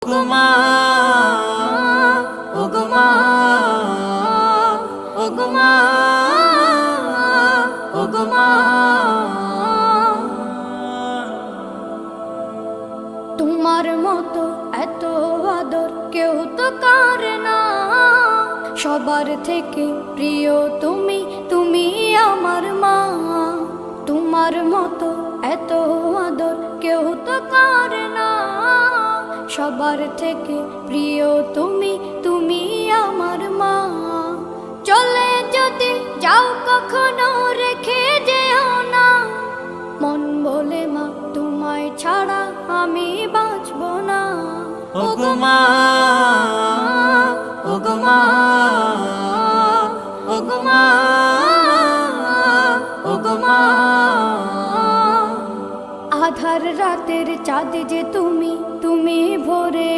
ওগো মা, ওগো মা, ওগো মা, ওগো মা। তোমার মতো এত আদর কেউ তো করে না, সবার থেকে প্রিয় তুমি, তুমি আমার মা। তোমার মতো এত আদর কেউ তো করে না, সবার থেকে প্রিয় তুমি, তুমি আমার মা। চলে যদি যাও কখনো রেখে যেও না, মন বলে মা তোমায় ছাড়া আমি বাঁচব না। ওগো মা, ওগো মা, ওগো মা, ওগো মা। আধার রাতের চাঁদ যে তুমি, তুমি ভোরে